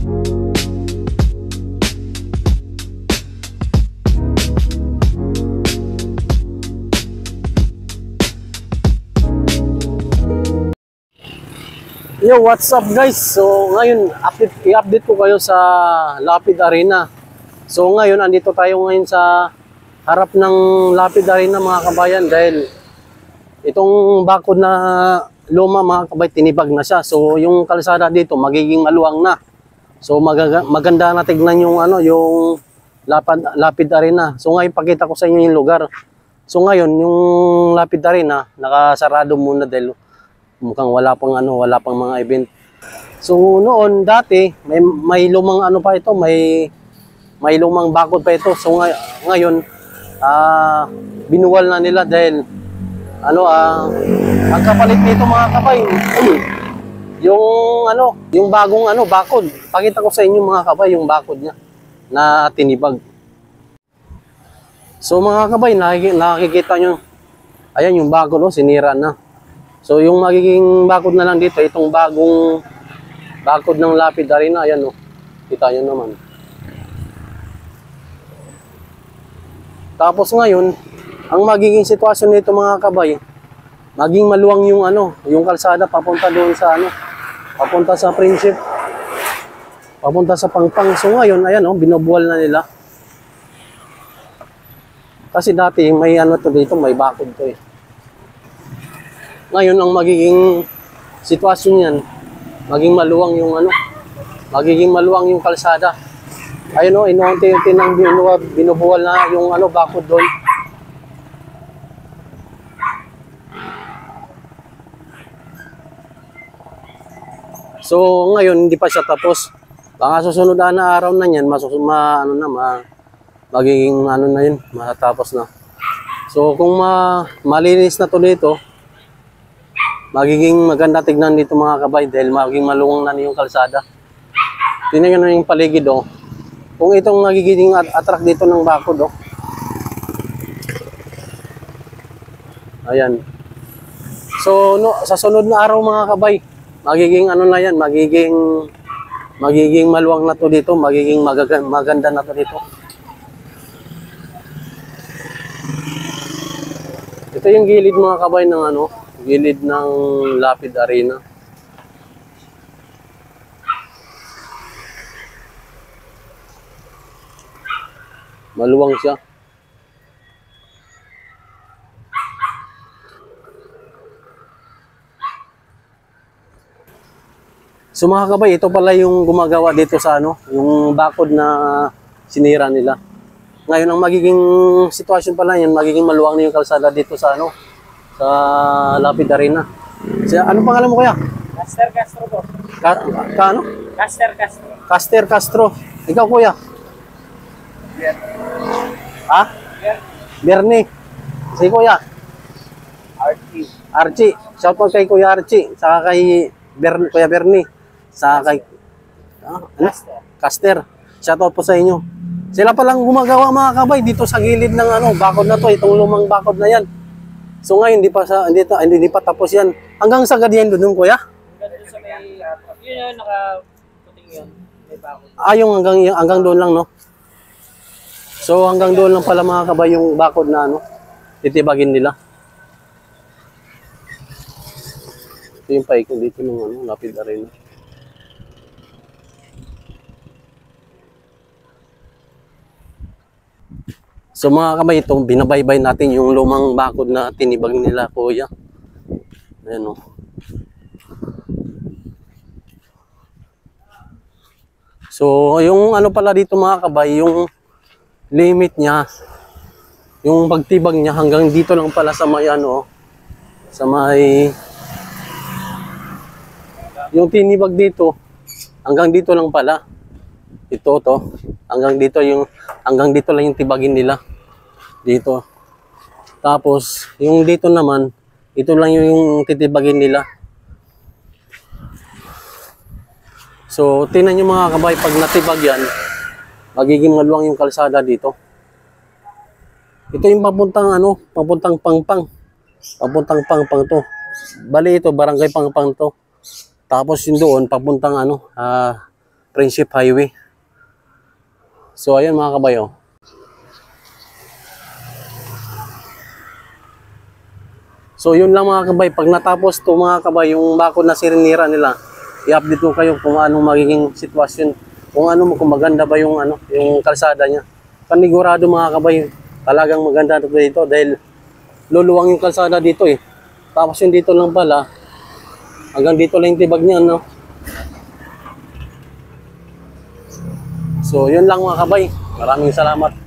Yo, what's up guys? So ngayon, i-update ko kayo sa Lapid Arena. So ngayon, andito tayo ngayon sa harap ng Lapid Arena mga kabayan dahil itong bakod na luma mga kabay, tinibag na siya. So yung kalsada dito magiging maluwang na. So maganda na tignan yung yung Lapid Arena. So ngayon pakita ko sa inyo yung lugar. So ngayon, yung Lapid Arena nakasarado muna dahil mukhang wala pang mga event. So noon dati may lumang pa ito, may lumang bakod pa ito. So ngayon binuwal na nila dahil ang kapalit nito mga kabay yung bagong bakod. Pakita ko sa inyo mga kabay yung bakod niya na tinibag. So mga kabay, nakikita nyo, ayan yung bakod, sinira na. So yung magiging bakod na lang dito, itong bagong bakod ng Lapid Arena, ayan kita nyo naman. Tapos ngayon, ang magiging sitwasyon nito mga kabay, maging maluwang yung yung kalsada papunta doon sa papunta sa Friendship, papunta sa Pangpang. So ngayon, ayan binubuwal na nila. Kasi dati may to dito, may bakod to eh. Ngayon, ang magiging sitwasyon niyan, maging maluwang yung kalsada. Ayun inuunti-unti nang binubuwal na yung bakod doon. So ngayon hindi pa siya tapos. Baka susunod na araw na niyan, magiging na yun, matatapos na. So kung malinis na to dito, magiging maganda tignan dito mga kabay dahil magiging maluwang na yung kalsada. Tingnan nyo yung paligid kung itong magiging attract dito ng bakod Ayan. So sa sunod na araw mga kabay, magiging na yan, magiging maluwang na to dito, magiging maganda na to dito. Ito yung gilid mga kabay ng gilid ng Lapid Arena. Maluwang siya. So mga kabay, ito pala yung gumagawa dito sa yung bakod na sinira nila. Ngayon ang magiging sitwasyon pala yan, magiging maluwang na yung kalsada dito sa sa Lapid Arena. Anong pangalan mo kuya? Caster Castro po. Caster Castro. Caster Castro. Ikaw kuya? Ha? Bernie. Si kuya? Archie. Shout out kay kuya Archie. Saka kay kuya Bernie. Saka kay Caster. Shout out po sa inyo. Sila palang gumagawa mga kabay dito sa gilid ng bakod na to, itong lumang bakod na yan. So ngayon hindi pa tapos yan. Hanggang sa gadiyan doon kuya? Hanggang sa may yun nakaputing yun. May bakod. Yung hanggang doon lang So hanggang doon lang pala mga kabay yung bakod na titibagin nila. Ito yung paikot dito ng Lapid Arena. So mga kabay, ito binabaybay natin yung lumang bakod na tinibag nila kuya. Ayan So yung pala dito mga kabay, yung limit niya, yung pagtibag niya hanggang dito lang pala sa may sa may yung tinibag dito hanggang dito lang pala. Ito hanggang dito lang yung tibagin nila dito. Tapos yung dito naman, ito lang yung titibagin nila. So tingnan nyo mga kabay, pag natibag yan, magiging maluwang yung kalsada dito. Ito yung papuntang Pangpang. Papuntang Pangpang to. Bali ito, barangay Pangpang to. Tapos yun doon, papuntang Friendship Highway. So ayun mga kabayo. So yun lang mga kabay, pag natapos to mga kabay, yung bakod na sirinira nila, i-update ko kayo kung anong magiging sitwasyon, kung maganda ba yung yung kalsada niya. Panigurado mga kabay, talagang maganda dito dahil luluwang yung kalsada dito eh. Tapos yung dito lang pala, hanggang dito lang yung tibag niya, no? So yun lang mga kabay, maraming salamat.